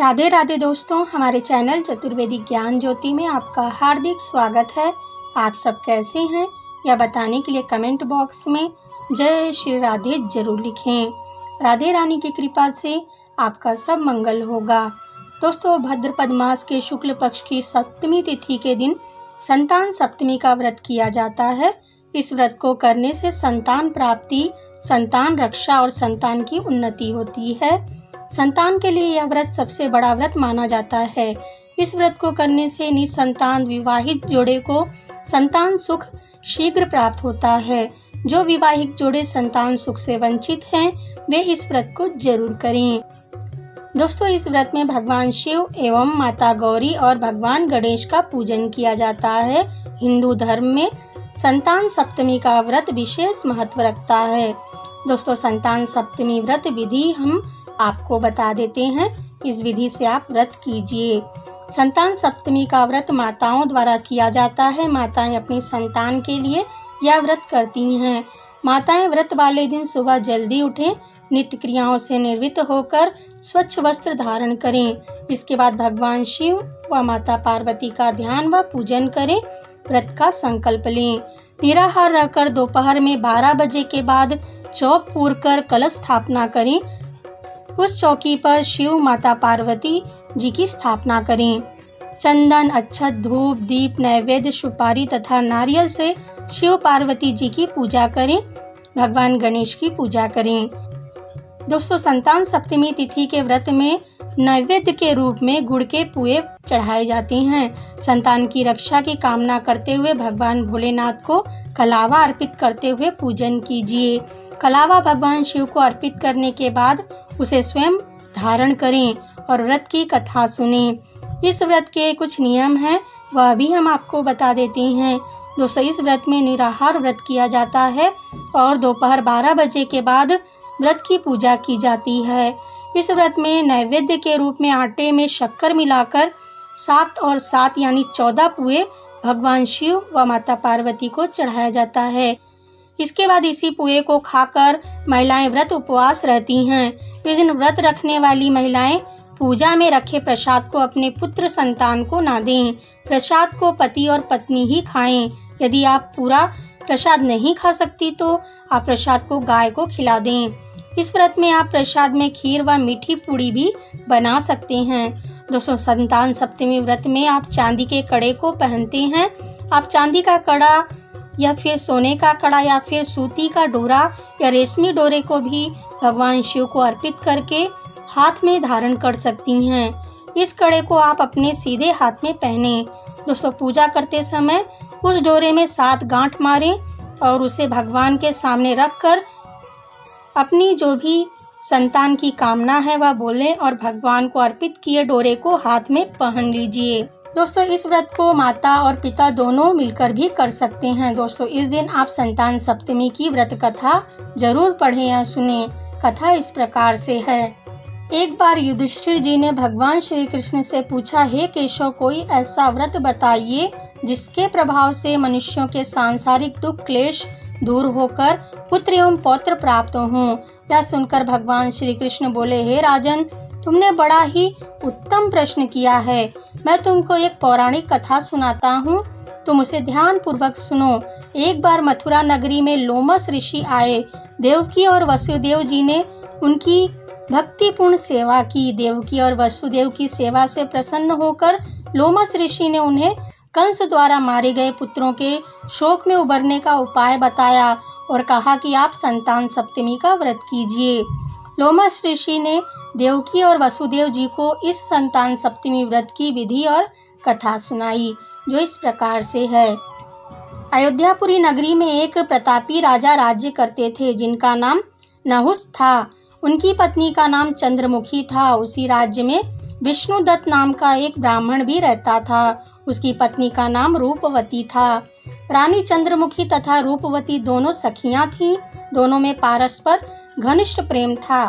राधे राधे दोस्तों, हमारे चैनल चतुर्वेदिक ज्ञान ज्योति में आपका हार्दिक स्वागत है। आप सब कैसे हैं यह बताने के लिए कमेंट बॉक्स में जय श्री राधे जरूर लिखें। राधे रानी की कृपा से आपका सब मंगल होगा। दोस्तों, भाद्रपद मास के शुक्ल पक्ष की सप्तमी तिथि के दिन संतान सप्तमी का व्रत किया जाता है। इस व्रत को करने से संतान प्राप्ति, संतान रक्षा और संतान की उन्नति होती है। संतान के लिए यह व्रत सबसे बड़ा व्रत माना जाता है। इस व्रत को करने से निसंतान विवाहित जोड़े को संतान सुख शीघ्र प्राप्त होता है। जो विवाहित जोड़े संतान सुख से वंचित हैं, वे इस व्रत को जरूर करें। दोस्तों, इस व्रत में भगवान शिव एवं माता गौरी और भगवान गणेश का पूजन किया जाता है। हिंदू धर्म में संतान सप्तमी का व्रत विशेष महत्व रखता है। दोस्तों, संतान सप्तमी व्रत विधि हम आपको बता देते हैं। इस विधि से आप व्रत कीजिए। संतान सप्तमी का व्रत माताओं द्वारा किया जाता है। माताएं अपनी संतान के लिए यह व्रत करती हैं। माताएं व्रत वाले दिन सुबह जल्दी उठें, नित्य क्रियाओं से निर्वृत्त होकर स्वच्छ वस्त्र धारण करें। इसके बाद भगवान शिव व माता पार्वती का ध्यान व पूजन करें। व्रत का संकल्प लें। निराहार रहकर दोपहर में 12 बजे के बाद चौक पूर कर कलश स्थापना करें। उस चौकी पर शिव माता पार्वती जी की स्थापना करें। चंदन, अक्षत, धूप, दीप, नैवेद्य, सुपारी तथा नारियल से शिव पार्वती जी की पूजा करें। भगवान गणेश की पूजा करें। दोस्तों, संतान सप्तमी तिथि के व्रत में नैवेद्य के रूप में गुड़ के पुए चढ़ाए जाते हैं। संतान की रक्षा की कामना करते हुए भगवान भोलेनाथ को कलावा अर्पित करते हुए पूजन कीजिए। कलावा भगवान शिव को अर्पित करने के बाद उसे स्वयं धारण करें और व्रत की कथा सुनें। इस व्रत के कुछ नियम हैं, वह भी हम आपको बता देते हैं। दोस्तों, इस व्रत में निराहार व्रत किया जाता है और दोपहर 12 बजे के बाद व्रत की पूजा की जाती है। इस व्रत में नैवेद्य के रूप में आटे में शक्कर मिलाकर 7 और 7 यानी 14 पुए भगवान शिव व माता पार्वती को चढ़ाया जाता है। इसके बाद इसी पुए को खाकर महिलाएं व्रत उपवास रहती हैं। इस दिन व्रत रखने वाली महिलाएं पूजा में रखे प्रसाद को अपने पुत्र संतान को ना दें। प्रसाद को पति और पत्नी ही खाएं। यदि आप पूरा प्रसाद नहीं खा सकती तो आप प्रसाद को गाय को खिला दें। इस व्रत में आप प्रसाद में खीर व मीठी पूड़ी भी बना सकते हैं। दोस्तों, संतान सप्तमी व्रत में आप चांदी के कड़े को पहनते हैं। आप चांदी का कड़ा या फिर सोने का कड़ा या फिर सूती का डोरा या रेशमी डोरे को भी भगवान शिव को अर्पित करके हाथ में धारण कर सकती हैं। इस कड़े को आप अपने सीधे हाथ में पहने। दोस्तों, पूजा करते समय उस डोरे में 7 गांठ मारें और उसे भगवान के सामने रखकर अपनी जो भी संतान की कामना है वह बोलें और भगवान को अर्पित किए डोरे को हाथ में पहन लीजिए। दोस्तों, इस व्रत को माता और पिता दोनों मिलकर भी कर सकते हैं। दोस्तों, इस दिन आप संतान सप्तमी की व्रत कथा जरूर पढ़ें या सुनें। कथा इस प्रकार से है। एक बार युधिष्ठिर जी ने भगवान श्री कृष्ण से पूछा, हे केशव, कोई ऐसा व्रत बताइए जिसके प्रभाव से मनुष्यों के सांसारिक दुख क्लेश दूर होकर पुत्र एवं पौत्र प्राप्त हों। यह सुनकर भगवान श्री कृष्ण बोले, हे राजन, तुमने बड़ा ही उत्तम प्रश्न किया है। मैं तुमको एक पौराणिक कथा सुनाता हूँ, तुम उसे ध्यान पूर्वक सुनो। एक बार मथुरा नगरी में लोमस ऋषि आए। देवकी और वसुदेव जी ने उनकी भक्तिपूर्ण सेवा की। देवकी और वसुदेव की सेवा से प्रसन्न होकर लोमस ऋषि ने उन्हें कंस द्वारा मारे गए पुत्रों के शोक में उबरने का उपाय बताया और कहा कि आप संतान सप्तमी का व्रत कीजिए। लोमस ऋषि ने देवकी और वसुदेव जी को इस संतान सप्तमी व्रत की विधि और कथा सुनाई, जो इस प्रकार से है। अयोध्यापुरी नगरी में एक प्रतापी राजा राज्य करते थे, जिनका नाम नहुस था। उनकी पत्नी का नाम चंद्रमुखी था। उसी राज्य में विष्णुदत्त नाम का एक ब्राह्मण भी रहता था। उसकी पत्नी का नाम रूपवती था। रानी चंद्रमुखी तथा रूपवती दोनों सखियां थीं। दोनों में पारस्पर घनिष्ठ प्रेम था।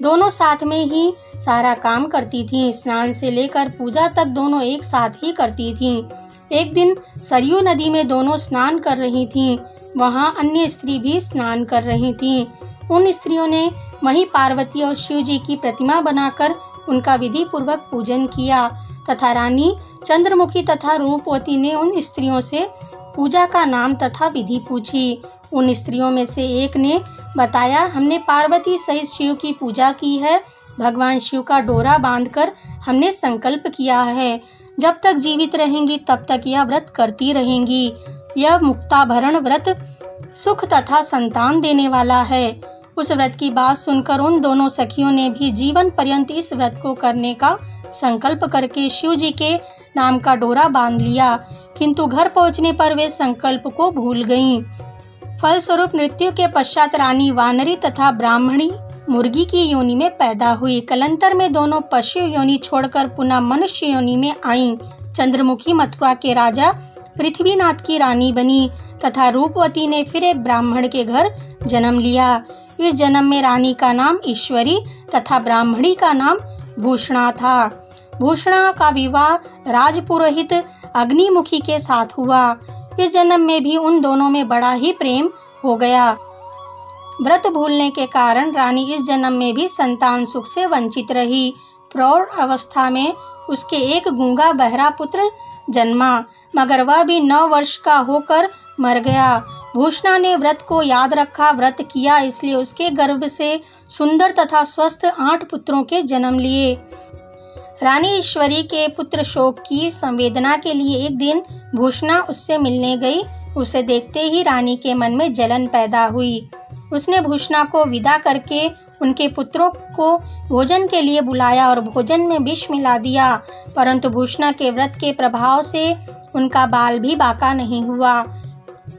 दोनों साथ में ही सारा काम करती थीं। स्नान से लेकर पूजा तक दोनों एक साथ ही करती थीं। एक दिन सरयू नदी में दोनों स्नान कर रही थीं। वहां अन्य स्त्री भी स्नान कर रही थीं। उन स्त्रियों ने वहीं पार्वती और शिव जी की प्रतिमा बनाकर उनका विधि पूर्वक पूजन किया तथा रानी चंद्रमुखी तथा रूपवती ने उन स्त्रियों से पूजा का नाम तथा विधि पूछी। उन स्त्रियों में से एक ने बताया, हमने पार्वती सहित शिव की पूजा की है। भगवान शिव का डोरा बांधकर हमने संकल्प किया है, जब तक जीवित रहेंगी तब तक यह व्रत करती रहेंगी। यह मुक्ताभरण व्रत सुख तथा संतान देने वाला है। उस व्रत की बात सुनकर उन दोनों सखियों ने भी जीवन पर्यंत इस व्रत को करने का संकल्प करके शिव जी के नाम का डोरा बांध लिया, किंतु घर पहुंचने पर वे संकल्प को भूल गईं। फलस्वरूप मृत्यु के पश्चात रानी वानरी तथा ब्राह्मणी मुर्गी की योनि में पैदा हुई। कलंतर में दोनों पशु योनि छोड़कर पुनः मनुष्य योनि में आईं। चंद्रमुखी मथुरा के राजा पृथ्वीनाथ की रानी बनी तथा रूपवती ने फिर एक ब्राह्मण के घर जन्म लिया। इस जन्म में रानी का नाम ईश्वरी तथा ब्राह्मणी का नाम भूषणा था। भूषणा का विवाह राजपुरोहित अग्निमुखी के साथ हुआ। इस जन्म में भी उन दोनों में बड़ा ही प्रेम हो गया। व्रत भूलने के कारण रानी इस जन्म में भी संतान सुख से वंचित रही। प्रौढ़ अवस्था में उसके एक गूंगा बहरा पुत्र जन्मा, मगर वह भी 9 वर्ष का होकर मर गया। भूषणा ने व्रत को याद रखा, व्रत किया, इसलिए उसके गर्भ से सुंदर तथा स्वस्थ 8 पुत्रों के जन्म लिए। रानी ईश्वरी के पुत्र शोक की संवेदना के लिए एक दिन भूषणा उससे मिलने गई। उसे देखते ही रानी के मन में जलन पैदा हुई। उसने भूषणा को विदा करके उनके पुत्रों को भोजन के लिए बुलाया और भोजन में विष मिला दिया, परंतु भूषणा के व्रत के प्रभाव से उनका बाल भी बाका नहीं हुआ।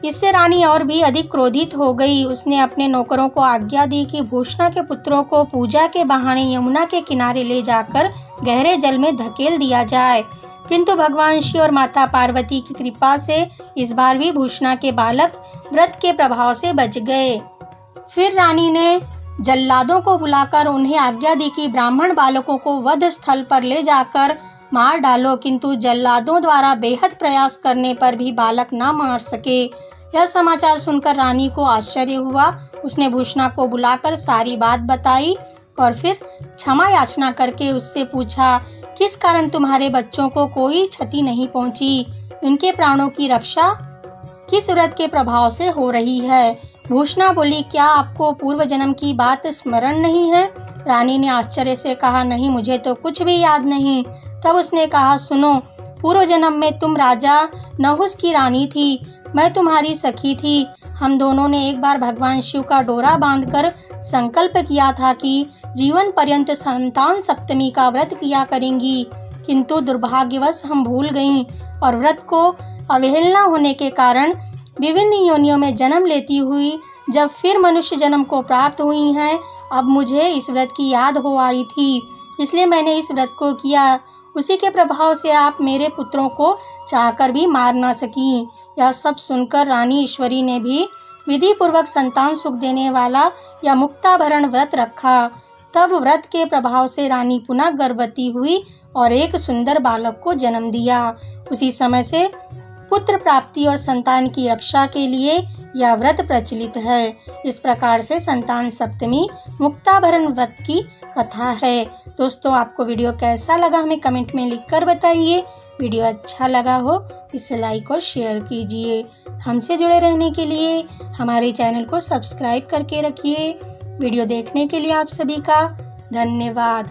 इससे रानी और भी अधिक क्रोधित हो गई। उसने अपने नौकरों को आज्ञा दी कि भूषणा के पुत्रों को पूजा के बहाने यमुना के किनारे ले जाकर गहरे जल में धकेल दिया जाए, किंतु भगवान शिव और माता पार्वती की कृपा से इस बार भी भूषणा के बालक व्रत के प्रभाव से बच गए। फिर रानी ने जल्लादों को बुलाकर उन्हें आज्ञा दी कि ब्राह्मण बालकों को वध स्थल पर ले जाकर मार डालो, किंतु जल्लादों द्वारा बेहद प्रयास करने पर भी बालक न मार सके। यह समाचार सुनकर रानी को आश्चर्य हुआ। उसने भूषणा को बुलाकर सारी बात बताई और फिर क्षमा याचना करके उससे पूछा, किस कारण तुम्हारे बच्चों को कोई क्षति नहीं पहुंची? इनके प्राणों की रक्षा किस व्रत के प्रभाव से हो रही है? भूषणा बोली, क्या आपको पूर्व जन्म की बात स्मरण नहीं है? रानी ने आश्चर्य से कहा, नहीं, मुझे तो कुछ भी याद नहीं। तब उसने कहा, सुनो, पूर्व जन्म में तुम राजा नहुस की रानी थी, मैं तुम्हारी सखी थी। हम दोनों ने एक बार भगवान शिव का डोरा बांधकर संकल्प किया था कि जीवन पर्यंत संतान सप्तमी का व्रत किया करेंगी, किंतु दुर्भाग्यवश हम भूल गईं और व्रत को अवहेलना होने के कारण विभिन्न योनियों में जन्म लेती हुई जब फिर मनुष्य जन्म को प्राप्त हुई हैं, अब मुझे इस व्रत की याद हो आई थी, इसलिए मैंने इस व्रत को किया। उसी के प्रभाव से आप मेरे पुत्रों को चाहकर भी मार न सकी। यह सब सुनकर रानी ईश्वरी ने भी विधि पूर्वक संतान सुख देने वाला यह मुक्ताभरण व्रत रखा। तब व्रत के प्रभाव से रानी पुनः गर्भवती हुई और एक सुंदर बालक को जन्म दिया। उसी समय से पुत्र प्राप्ति और संतान की रक्षा के लिए यह व्रत प्रचलित है। इस प्रकार से संतान सप्तमी मुक्ताभरण व्रत की कथा है। दोस्तों, आपको वीडियो कैसा लगा हमें कमेंट में लिखकर बताइए। वीडियो अच्छा लगा हो इसे लाइक और शेयर कीजिए। हमसे जुड़े रहने के लिए हमारे चैनल को सब्सक्राइब करके रखिए। वीडियो देखने के लिए आप सभी का धन्यवाद।